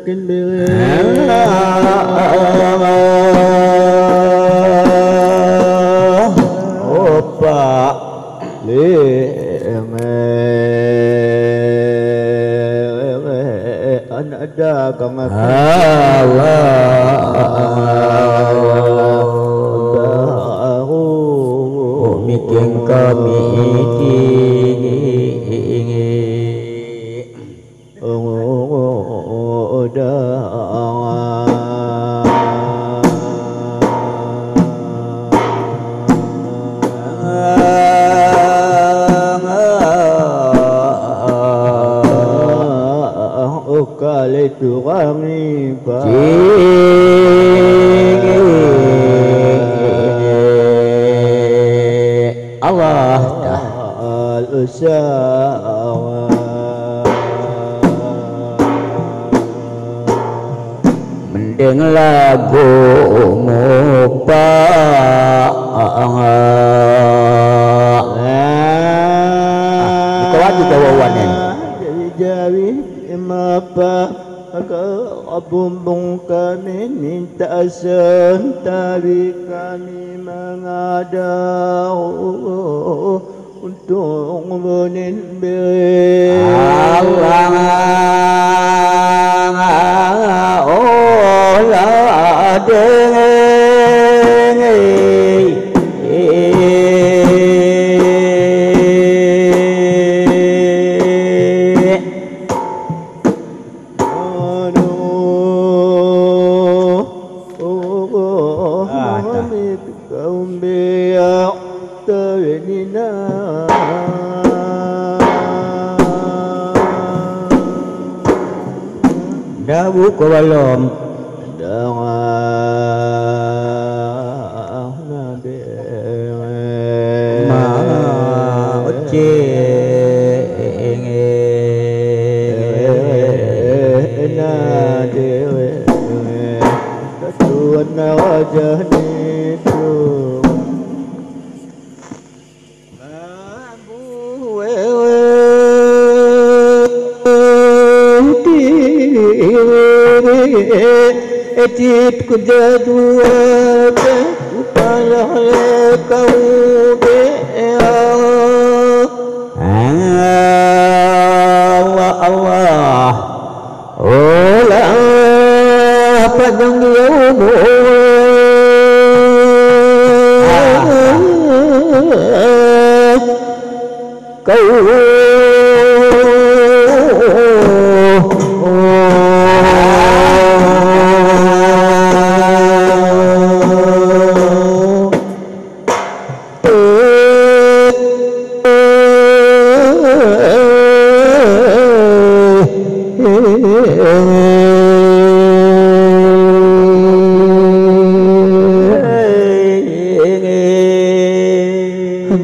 makin beri opa anak dagang bikin kami kali turangi Allah al-usawa mending lagu mupa kau juga wawanan jadi mapa Abumbung kami minta asan tapi kami mengadau untuk meninbir Allah olah Dawu ko walom Etit kejadwal upaya kau Allah Allah olah padang yamu kau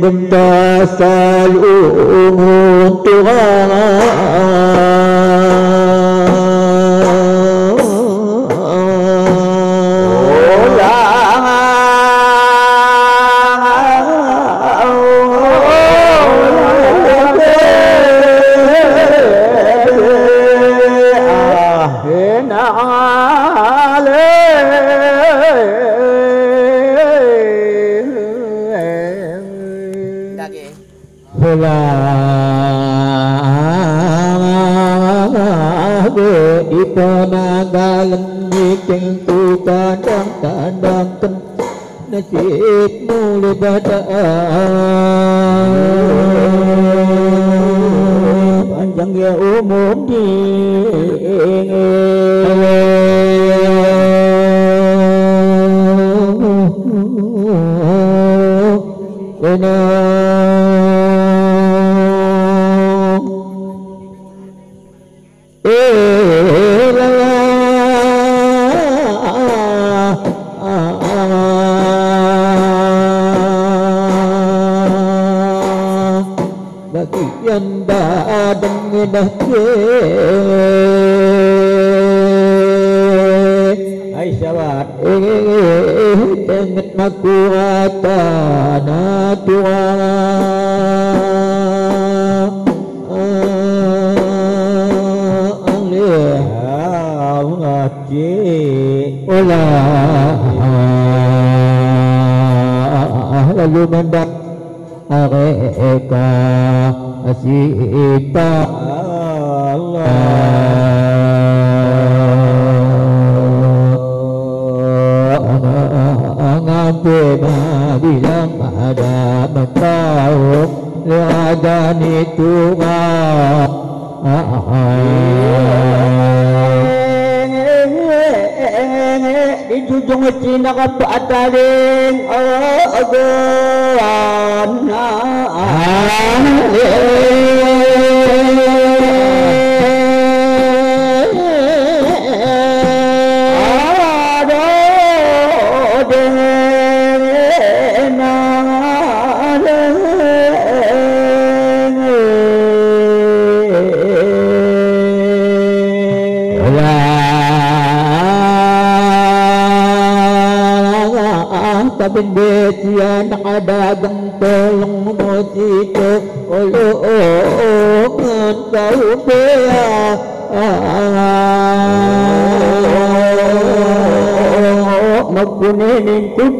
Bentasal Tuhan nasibmu libataan panjang ya umur di bagian badan hai sahabat dengan makuatan Tuhan ngaji lalu mendak areka asita ngampena bilang ada mentau leadan itu di jujung Cina kapataling agan Bendesia nakadagang tolong mo dito ulungan kaubea magpuninin ko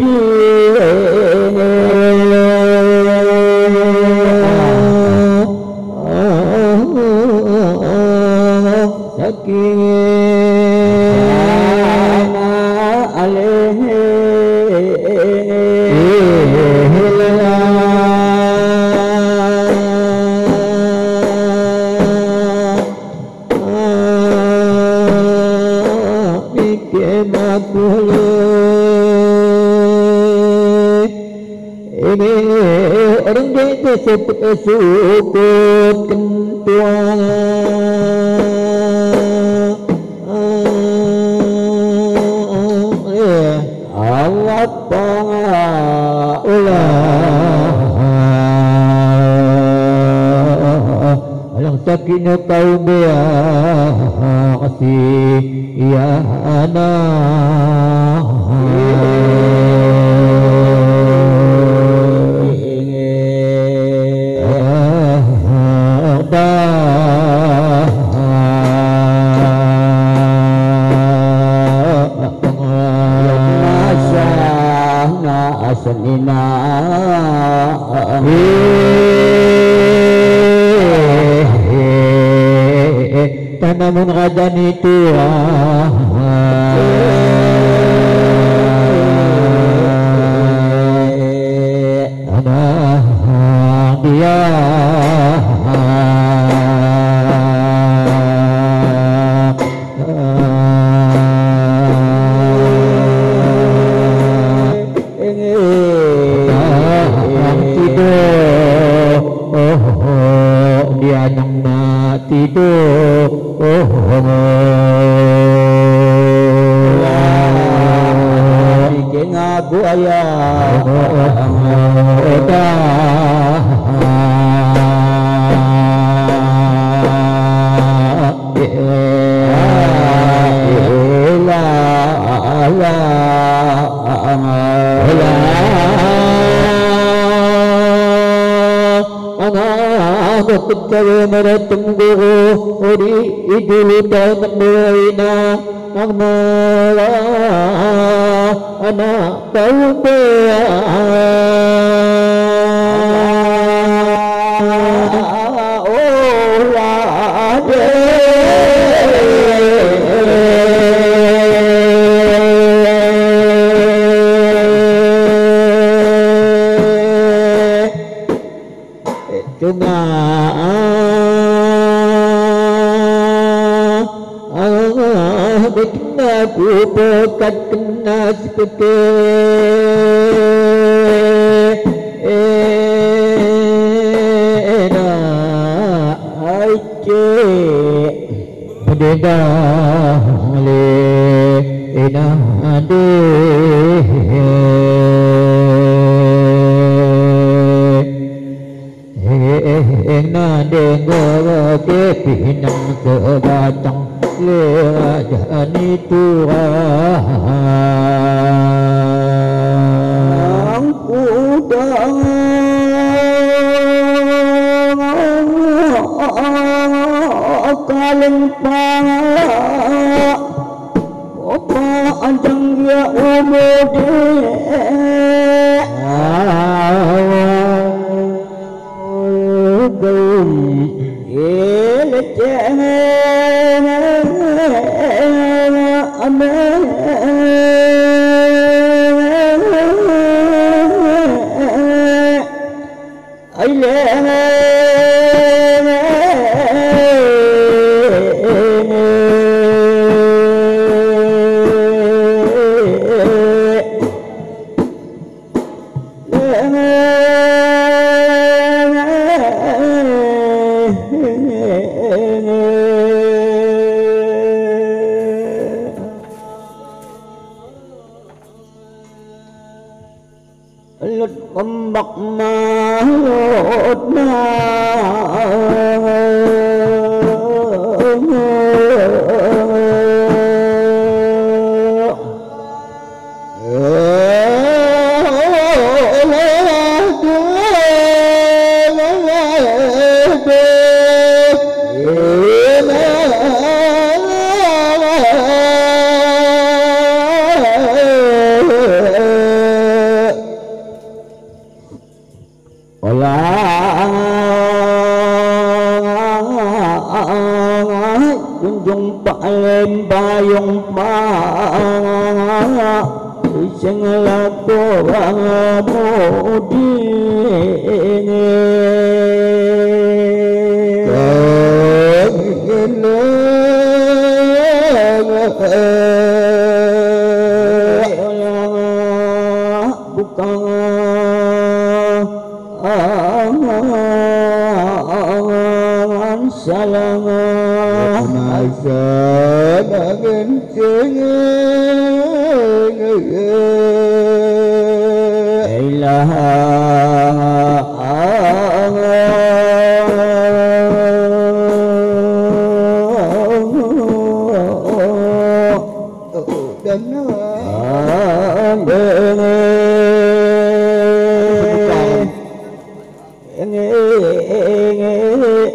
sukut kentuang awat alang sakina kau bea kasih ya anak asanina tanamun kadan itu anak dia Kau meretunggu di idul dan merina nama anak kau bea aku pekat kena seperti beda le ade nade ke pinang ke batang leadan itu udang kaleng ya umudi Bậc mà lột junjung paling bayung pa sing laku budi salam nangin ilaha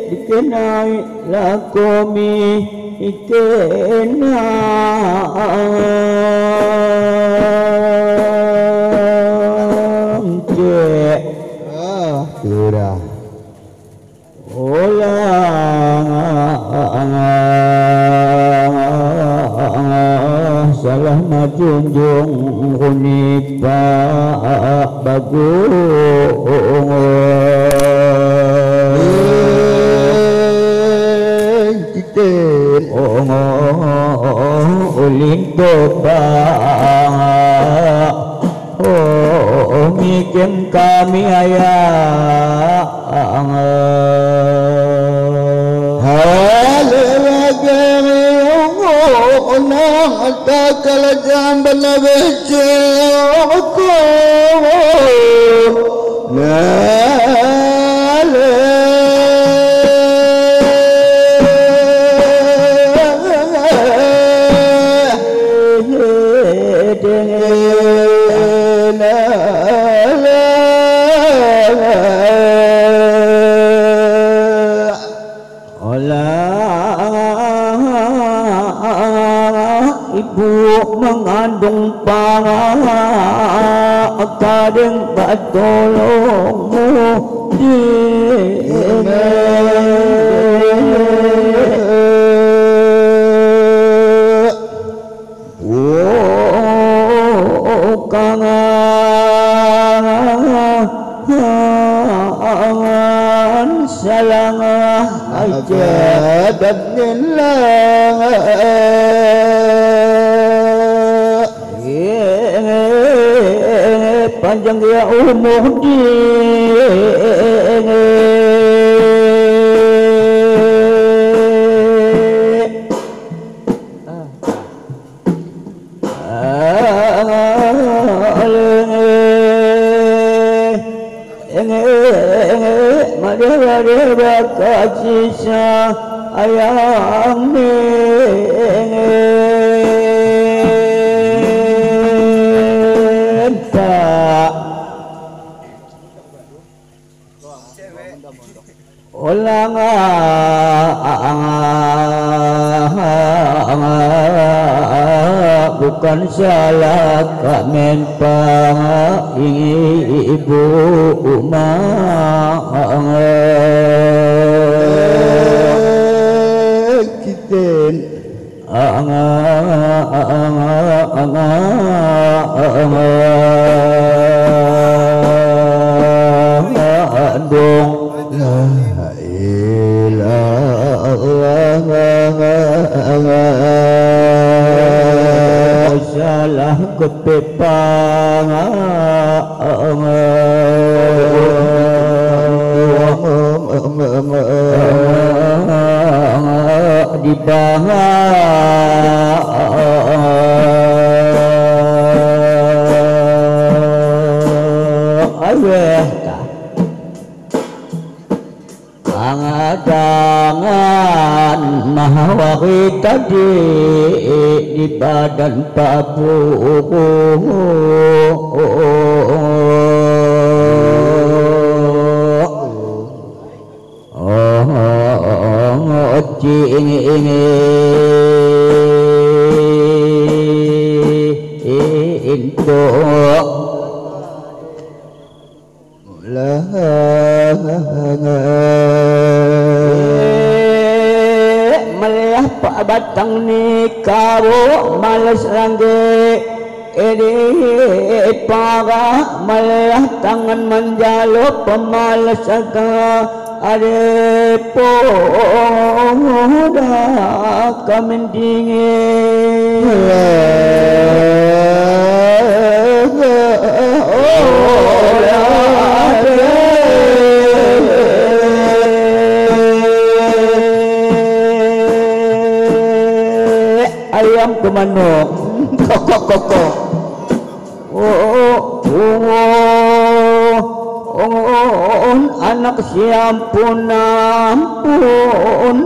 dikenai lakomi ikenang sudah salah majunjung unipa bagus ulin toba mikin kami ayah ibu mengandung para kadang batolongmu di kangen salang aja dadnillah panjang ya umur di madara kasih ayam ulang bukan salah kamen pang ibu Kiten dong la ilaha salah kepepang di jangan mahawari tadi di badan pabu melihat pak batang ni karo malas langge para melihat tangan menjaluk pemalas agak ada poda kami dingin ayam kemanok kok anak siampun ampun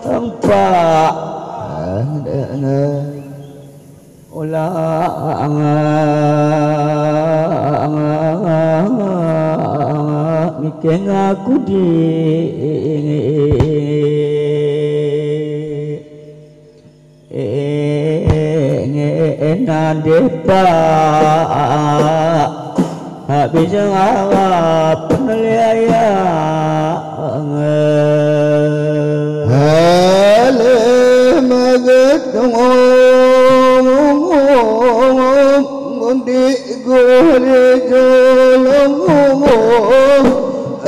tempat ulang mikeng aku di depa habis ngawap peneliaya hale maget ngondi gore jolong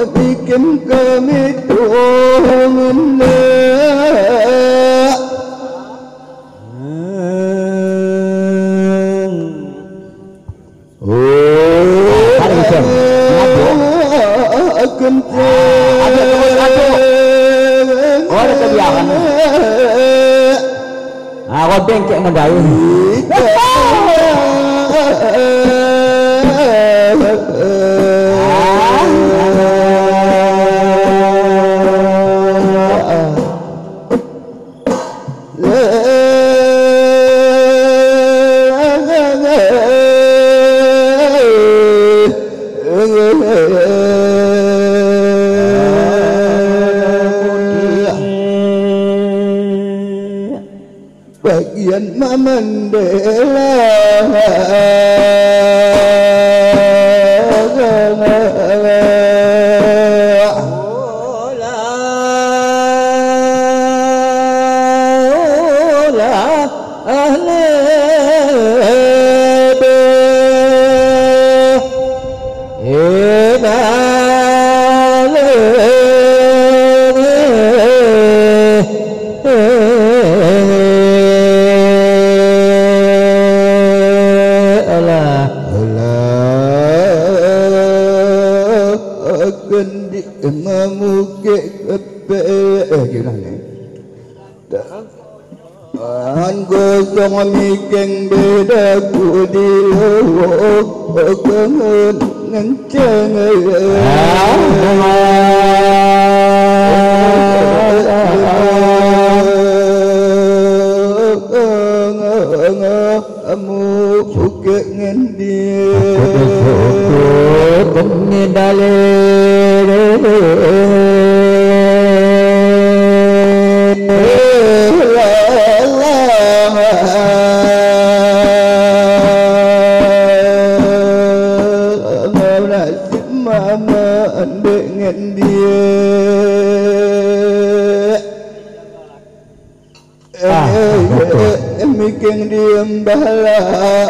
bikin kami tuhun ada kebiakan aku bengkek mendayu bagian Mandela gosong mikeng beda ku di lowok kengen ngenceng amu suke ngendi aku dale nasib mama dengan dia mikir dia bahala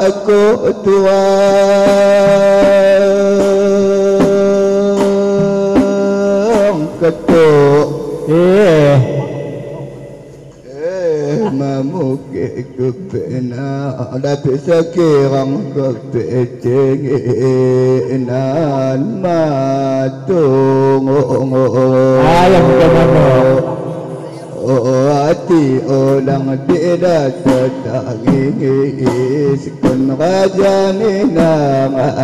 aku tua ketuk mamu ke kepena dapat sekirang kepetingan matung ayam kemana hati orang tidak tertangis kun raja ni nama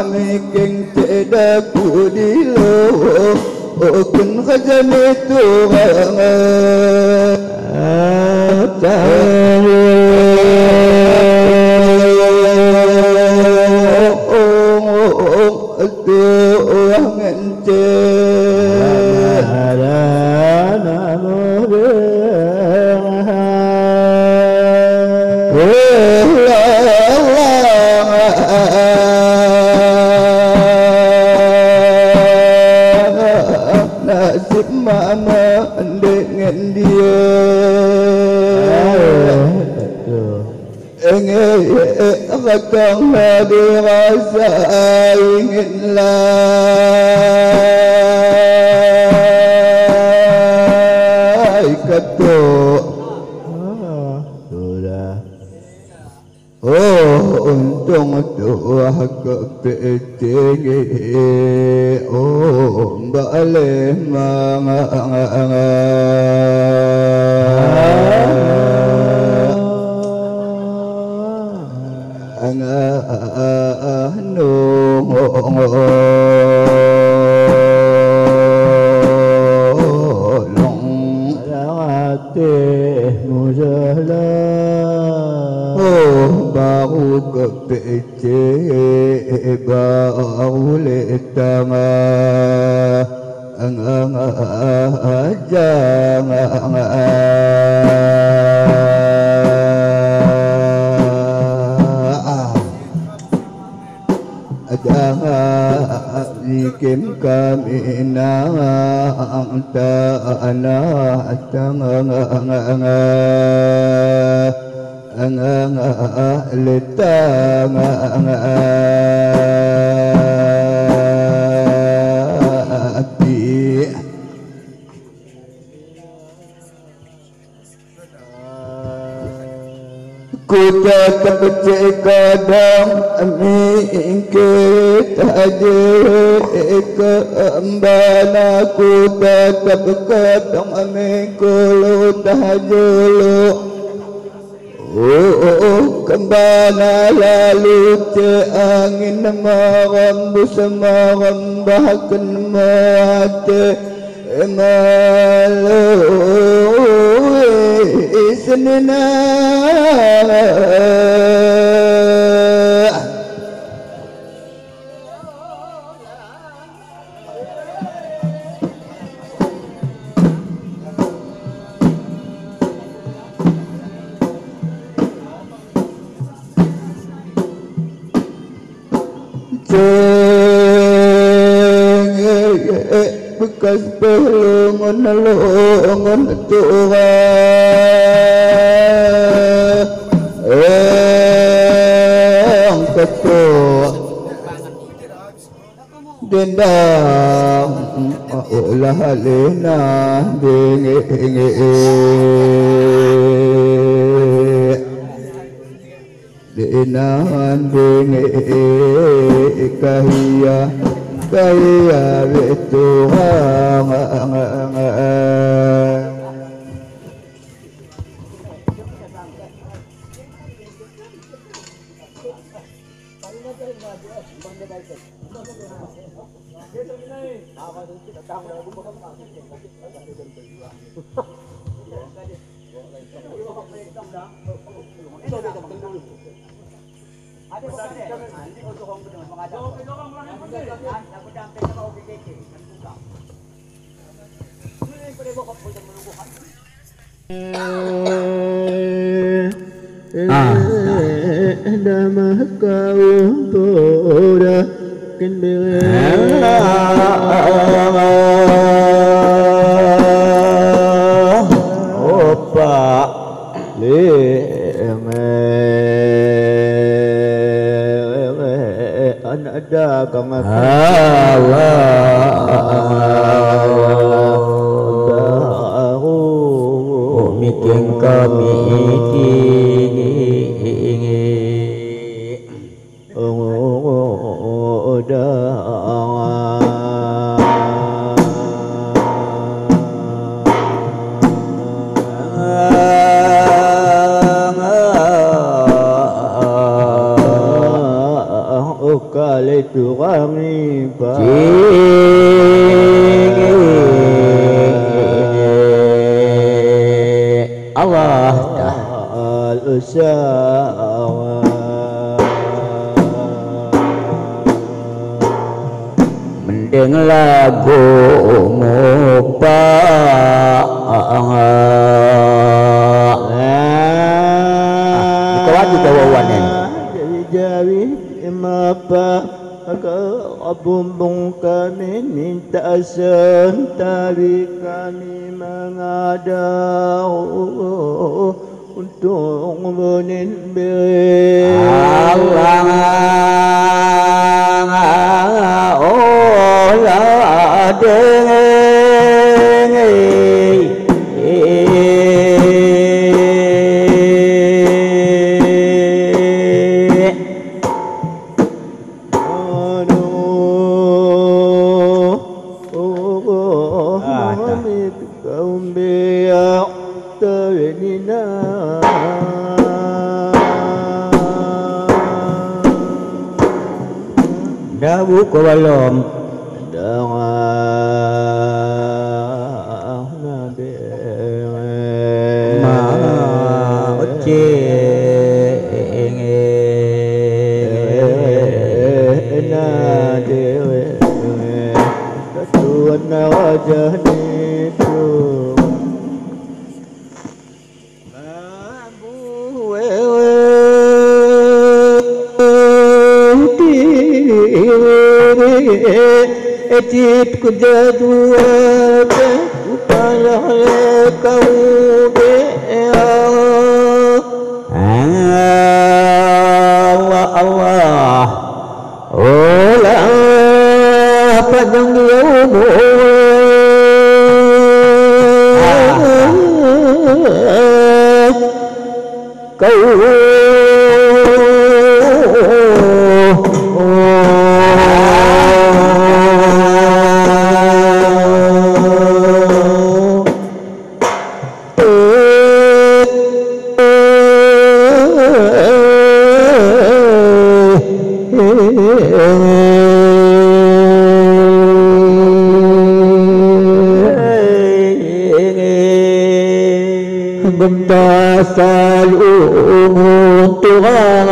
mikir tidak budi lo kun khazan itu nasib mama dengan dia Rakang dirasa inginlah ketuk sudah untung tuah kepeting balik baru kepeting baru letama Nikim kami nang tanah letang api ku tetap cek kadang mikir tadi kembana ku tetap kadang mikir tahajulu kembana lalu cek angin merembus merembahkan mati malu isnina bekas pelongon Tuhan ketuk dendam ulah lena dingin Sinandingi kahia betuhang Nama kau tora opa anada kang mikir kami kali turami Allah al-usawa mending lagu mupa kawat kawawanen jawi mapa bumbung kami minta asan tali kami mengadau untuk meninbir Allah olah Dawu kolom Ejit kejadua upaya kau Allah olah panjang kau benda selalu Tuhan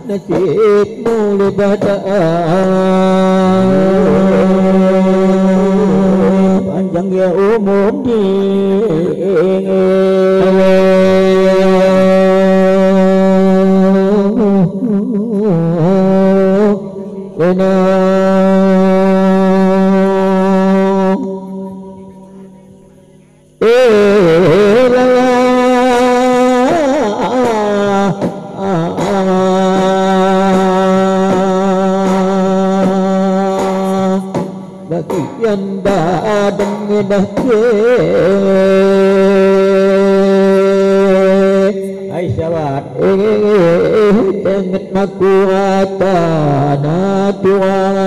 nasibmu libadah panjang ya bagian badan ngedake ay sahabat ingat makuatan Tuhan